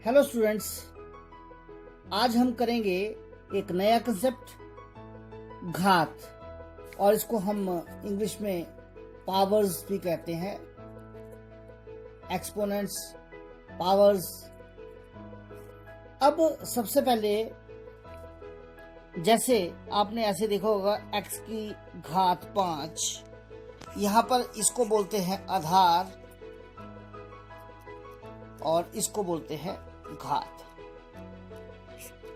Hello students, आज हम करेंगे एक नया कंसेप्ट घात, और इसको हम इंग्लिश में पावर्स भी कहते हैं। Exponents, powers. अब सबसे पहले जैसे आपने ऐसे देखा होगा x की घात 5, यहाँ पर इसको बोलते हैं आधार और इसको बोलते हैं घात।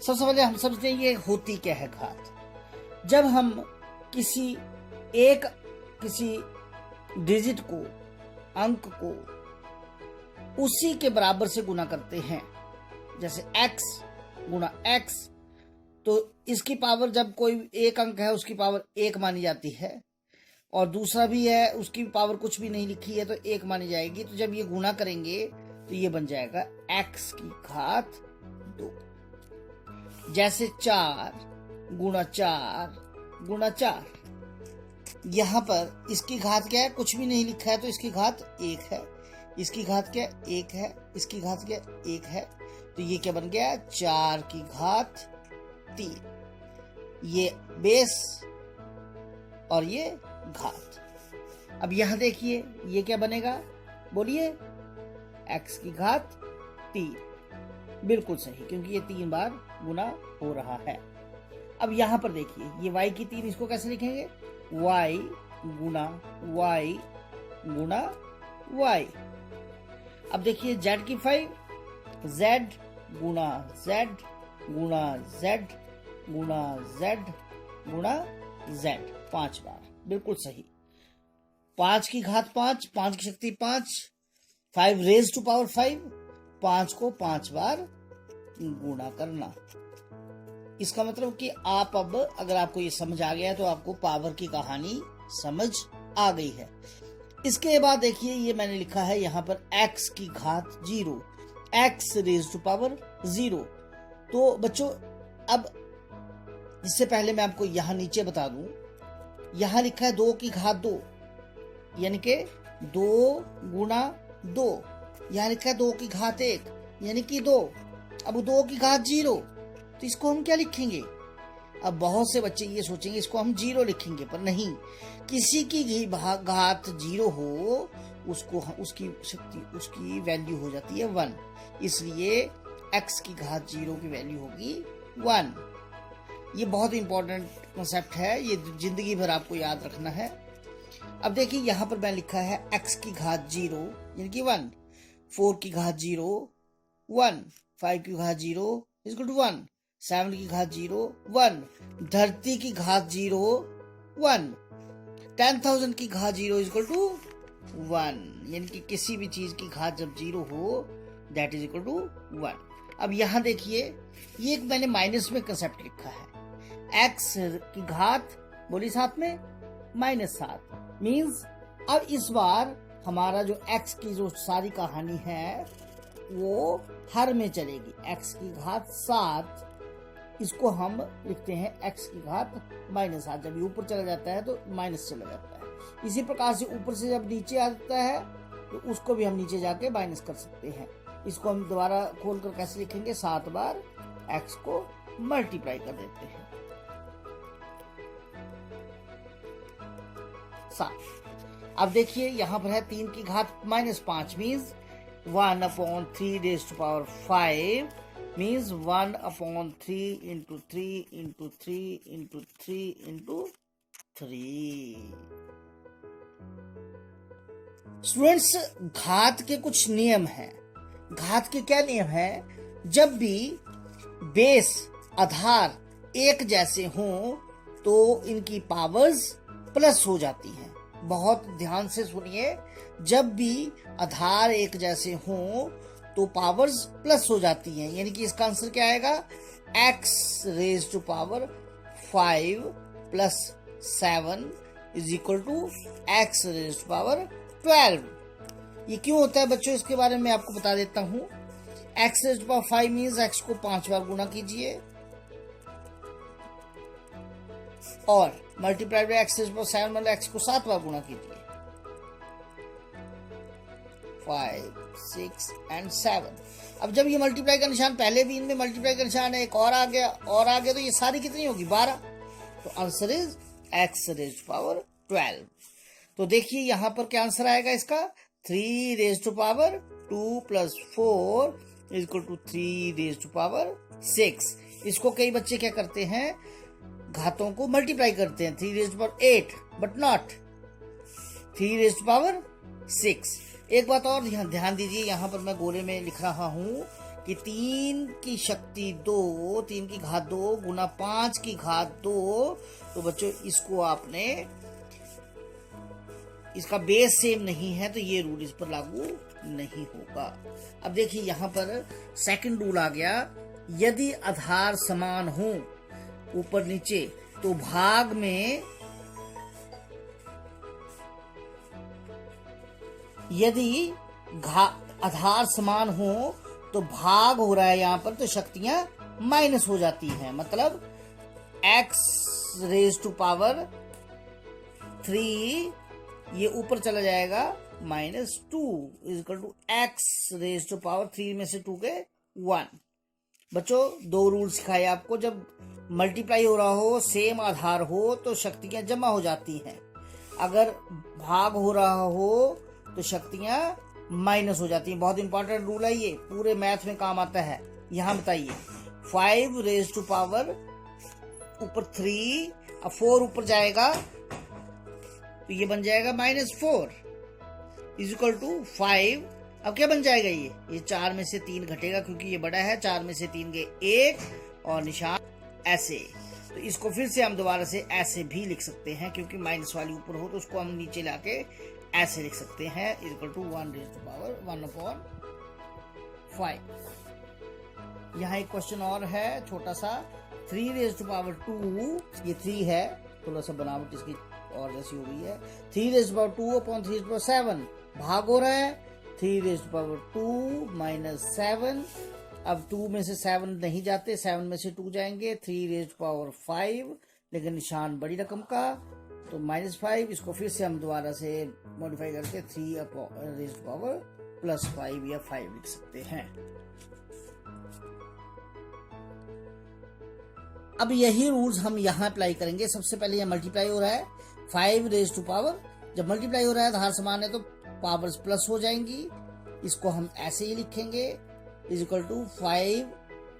सबसे पहले हम समझते हैं ये होती क्या है घात। जब हम किसी डिजिट को, अंक को उसी के बराबर से गुना करते हैं, जैसे x गुना x, तो इसकी पावर, जब कोई एक अंक है उसकी पावर 1 मानी जाती है और दूसरा भी है उसकी पावर कुछ भी नहीं लिखी है तो 1 मानी जाएगी। तो जब ये गुना करेंगे तो ये बन जाएगा x की घात 2। जैसे 4 गुना 4 गुना 4, यहाँ पर इसकी घात क्या है, कुछ भी नहीं लिखा है तो इसकी घात 1 है। इसकी घात क्या 1 है, इसकी घात क्या 1 है, तो ये क्या बन गया 4 की घात 3। ये बेस और ये घात। अब यहां देखिए ये क्या बनेगा, बोलिए, x की घात 3। बिल्कुल सही, क्योंकि ये 3 बार गुना हो रहा है। अब यहां पर देखिए ये y की 3, इसको कैसे लिखेंगे, y गुना y गुना y। अब देखिए z की 5, z गुना z गुना z गुना z गुना z, 5 बार। बिल्कुल सही। 5 की घात 5, 5 की शक्ति 5, 5 रेज टू पावर 5, 5 को 5 बार गुणा करना। इसका मतलब कि आप अब, अगर आपको ये समझ आ गया है तो आपको पावर की कहानी समझ आ गई है। इसके बाद देखिए ये मैंने लिखा है यहाँ पर x की घात 0, x रेज टू पावर 0। तो बच्चों, अब इससे पहले मैं आपको यहाँ नीचे बता दूं, यहाँ लिखा है 2 की घात 2, यानी कि 2 गुना 2। यहाँ लिखा है 2 की घात 1, यानी कि 2। अब 2 की घात 0, तो इसको हम क्या लिखेंगे। अब बहुत से बच्चे ये सोचेंगे इसको हम 0 लिखेंगे, पर नहीं। किसी की घात 0 हो, उसको उसकी शक्ति, उसकी वैल्यू हो जाती है 1। इसलिए x की घात 0 की वैल्यू होगी 1। ये बहुत इंपॉर्टेंट कॉन्सेप्ट है, ये जिंदगी भर आपको याद रखना है। अब देखिए यहाँ पर मैं लिखा है x की घात 0 यानी कि 1, 4 की घात 0 1, 5 की घात 0 इक्वल टू 1, 7 की घात 0 1, धरती की घात 0 1, 10,000 की घात 0 इक्वल टू 1, यानी कि किसी भी चीज की घात जब 0 हो दैट इज इक्वल टू 1। अब यहाँ देखिए ये एक मैंने माइनस में कंसेप्ट लिखा है, x की घात, बोली साथ में, -7 मीन्स अब इस बार हमारा जो x की जो सारी कहानी है वो हर में चलेगी। x की घात 7, इसको हम लिखते हैं x की घात -7। जब ये ऊपर चला जाता है तो माइनस चला जाता है। इसी प्रकार से ऊपर से जब नीचे आता है तो उसको भी हम नीचे जाके माइनस कर सकते हैं। इसको हम दोबारा खोलकर कैसे लिखेंगे, 7 बार x को मल्टीप्लाई कर देते हैं 7। अब देखिए यहाँ पर है 3 की घात -5 means 1/3 raise to power 5 means 1/3 into 3 into 3 into 3 into 3। Students, घात के कुछ नियम हैं। घात के क्या नियम है, जब भी बेस, आधार एक जैसे हों तो इनकी पावर्स प्लस हो जाती हैं। बहुत ध्यान से सुनिए, जब भी आधार एक जैसे हों तो पावर्स प्लस हो जाती हैं, यानी कि इसका आंसर क्या आएगा, x raise to power 5 plus 7 is equal to x raise to power 12। ये क्यों होता है बच्चों, इसके बारे में आपको बता देता हूं। x रेज टू पावर 5 मीन्स x को 5 बार गुना कीजिए और multiply by x raise to power 7 मतलब x को 7 बार गुना कीजिए। 5, 6 एंड 7। अब जब ये मल्टीप्लाई का निशान, पहले भी इनमें मल्टीप्लाई का निशान है, एक और आ गया तो ये सारी कितनी होगी 12। तो answer is x raise to power 12। तो देखिए यहां पर क्या आंसर आएगा इसका, 3 raise to power 2 plus 4 is equal to 3 raise to power 6। इसको कई बच्चे क्या करते हैं, घातों को मल्टीप्लाई करते हैं, 3 raise to power 8 but not 3 raise to power 6। एक बात और यहाँ ध्यान दीजिए, यहाँ पर मैं गोले में लिख रहा हूं कि 3 की शक्ति 2, 3 की घात 2 गुना 5 की घात 2। तो बच्चों इसको आपने, इसका बेस सेम नहीं है तो ये रूल इस पर लागू नहीं होगा। अब देखिए यहाँ पर सेकंड रूल आ गया, यदि आधार समान हो ऊपर नीचे तो भाग में, यदि आधार समान हो तो भाग हो रहा है यहाँ पर तो शक्तियां माइनस हो जाती हैं। मतलब x रेज टू पावर 3 ये ऊपर चला जाएगा -2 is equal to x raise to power 3 में से 2 के 1। बच्चों दो रूल सिखाए आपको, जब मल्टीप्लाई हो रहा हो, सेम आधार हो तो शक्तियां जमा हो जाती हैं, अगर भाग हो रहा हो तो शक्तियां माइनस हो जाती हैं। बहुत इंपॉर्टेंट रूल है ये, पूरे मैथ में काम आता है। यहां बताइए 5 रेज टू पावर ऊपर 3, अब 4 ऊपर जाएगा तो ये बन जाएगा -4 इज इक्वल टू 5। अब क्या बन जाएगा ये 4 में से 3 घटेगा क्योंकि ये बड़ा है, 4 में से 3 गए 1 और निशान ऐसे। तो इसको फिर से हम दोबारा से ऐसे भी लिख सकते हैं, क्योंकि माइनस वाली ऊपर हो तो उसको हम नीचे लाके ऐसे लिख सकते हैं, equal to 1 raise to power 1/5। यहाँ एक क्वेश्चन और है छोटा सा, 3 रेज टू पावर 2, ये 3 है, थोड़ा सा बनावट इसकी और जैसी हो गई है। 3 raise to power 2 upon 3 raise to power 7, भाग हो रहा है 3 रेज टू पावर 2 माइनस 7। अब 2 में से 7 नहीं जाते, 7 में से 2 जाएंगे, 3 रेज टू पावर 5, लेकिन निशान बड़ी रकम का तो -5। इसको फिर से हम दोबारा से मॉडिफाई करके 3 रेज टू पावर +5 या 5 लिख सकते हैं। अब यही रूल्स हम यहाँ अप्लाई करेंगे। सबसे पहले यह मल्टीप्लाई हो रहा है 5 रेज टू पावर, जब मल्टीप्लाई हो रहा है आधार समान है तो पावर्स प्लस हो जाएंगी, इसको हम ऐसे ही लिखेंगे is equal to 5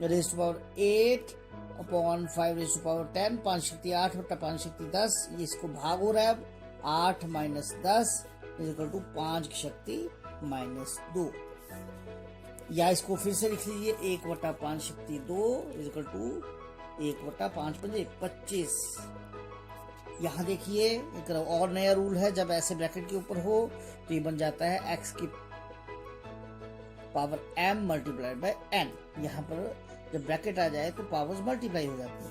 raise to power 8 upon 5 raise to power 10, 5 शक्ति 8 बटा 5 शक्ति 10, ये इसको भाग हो रहा है 8 माइनस 10 इज इक्वल टू 5 की शक्ति -2। या इसको फिर से लिख लीजिए 1 बटा 5 शक्ति 2 इज इक्वल टू 1 बटा 5 × 25। यहाँ देखिए एक और नया रूल है, जब ऐसे ब्रैकेट के ऊपर हो तो ये बन जाता है x की power m multiplied by n। यहाँ पर जब ब्रैकेट आ जाए तो पावर्स मल्टीप्लाई हो जाती है।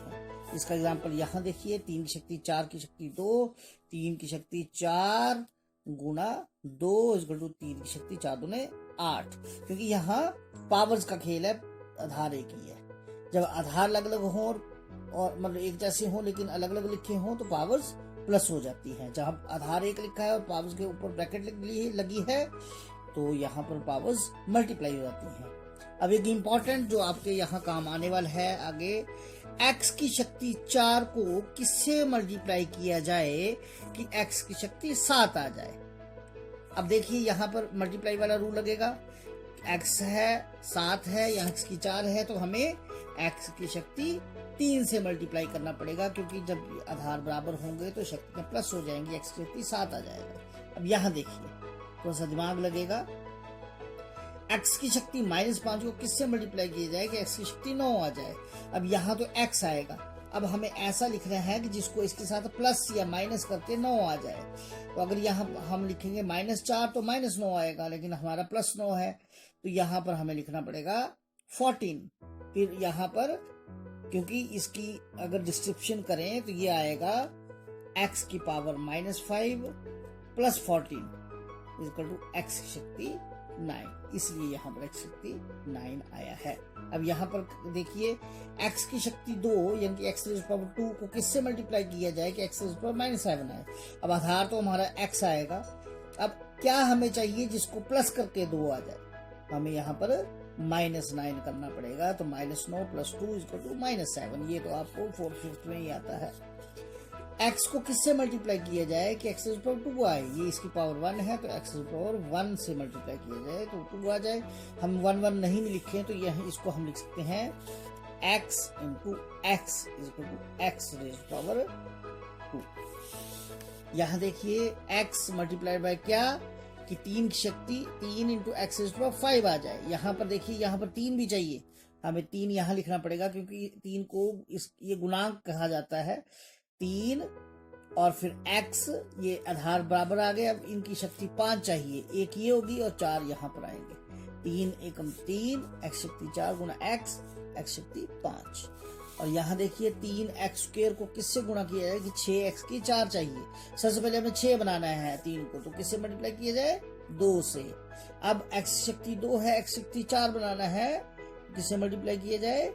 इसका एग्जांपल यहाँ देखिए, 3 की शक्ति 4 की शक्ति 2, 3 की शक्ति 4 गुना 2 इक्वल टू 3 की शक्ति 4 दूने 8, क्योंकि यहाँ पावर्स का खेल है, आधार एक ही है। जब आधार अलग अलग हो और मतलब एक जैसे हो लेकिन अलग अलग लिखे हो तो पावर्स प्लस हो जाती हैं। जहाँ आधार एक लिखा है और पावर्स के ऊपर ब्रैकेट लगी है तो यहाँ पर पावर्स मल्टीप्लाई हो जाती हैं। अब एक इम्पॉर्टेंट जो आपके यहाँ काम आने वाला है आगे, x की शक्ति 4 को किससे मल्टीप्लाई किया जाए कि x की शक्ति 7 आ जाए। अब देखिए यहाँ पर मल्टीप्लाई वाला रूल लगेगा, x है 7 है, यहाँ x की 4 है, तो हमें x की शक्ति 3 से मल्टीप्लाई करना पड़ेगा, क्योंकि जब आधार बराबर होंगे तो शक्तियां प्लस हो जाएंगी, x की शक्ति 7 आ जाएगा। अब यहाँ देखिए थोड़ा सा दिमाग लगेगा, x की शक्ति -5 को किससे मल्टीप्लाई किया जाए कि x की शक्ति 9 आ जाए। अब यहाँ तो x आएगा, अब हमें ऐसा लिखना है कि जिसको इसके साथ प्लस या माइनस करके 9 आ जाए। तो अगर यहाँ हम लिखेंगे -4 तो -9 आएगा, लेकिन हमारा +9 है तो यहाँ पर हमें लिखना पड़ेगा 14। फिर यहाँ पर क्योंकि इसकी अगर डिस्क्रिप्शन करें तो ये आएगा x की पावर -5 + 14 इक्वल टू x की शक्ति 9, इसलिए यहाँ पर x शक्ति 9 आया है। अब यहाँ पर देखिए x की शक्ति 2 यानी कि x रेज़ पावर 2 को किससे मल्टीप्लाई किया जाए कि x रेज़ पावर -7 आए। अब आधार तो हमारा x आएगा, अब क्या हमें चाहिए जिसको प्लस करके 2 आ जाए, हमें यहाँ पर -9 करना पड़ेगा। तो -9 + 2 = -7, ये तो आपको 4/5 में ही आता है। x को किससे मल्टीप्लाई किया जाए कि x⁻2 आए, ये इसकी पावर 1 है तो x⁻1 से मल्टीप्लाई किया जाए तो 2 आ जाए। हम 1 1 नहीं लिखे तो यह इसको हम लिख सकते हैं x × x = x⁻²। यहाँ देखिए x मल्टीप्लाइड बाय क्या कि 3 की शक्ति 3 × x⁻5 आ जाए। यहाँ पर देखिए, यहाँ पर 3 भी चाहिए, हमें 3 यहाँ लिखना पड़ेगा क्योंकि 3 को ये गुणांक कहा जाता है। 3 और फिर x, ये आधार बराबर आ गए। अब इनकी शक्ति 5 चाहिए, एक ये होगी और 4 यहाँ पर आएंगे। 3 एकम 3 x⁻4 × x 5। और यहाँ देखिए 3x² को किससे गुणा किया जाए कि 6x⁴ चाहिए। सबसे पहले हमें 6 बनाना है 3 को, तो किससे मल्टीप्लाई किया जाए 2 से। अब x⁻2 है, x⁻4 बनाना है, किससे मल्टीप्लाई किया जाए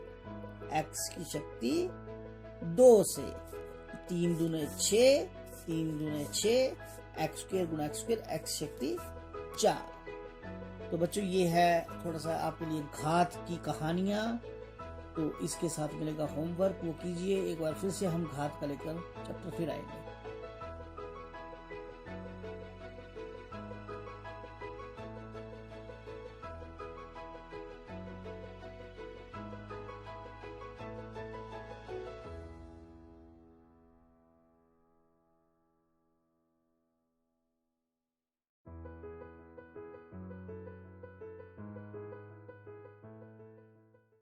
x⁻2 से। 3 दूने 6, 3 दूने 6, x² × x² x⁻4। तो बच्चों ये है थोड़ा सा आपके लिए घात की कहानियां। तो इसके साथ मिलेगा होमवर्क, वो कीजिए। एक बार फिर से हम घात का लेकर चैप्टर फिर आएंगे।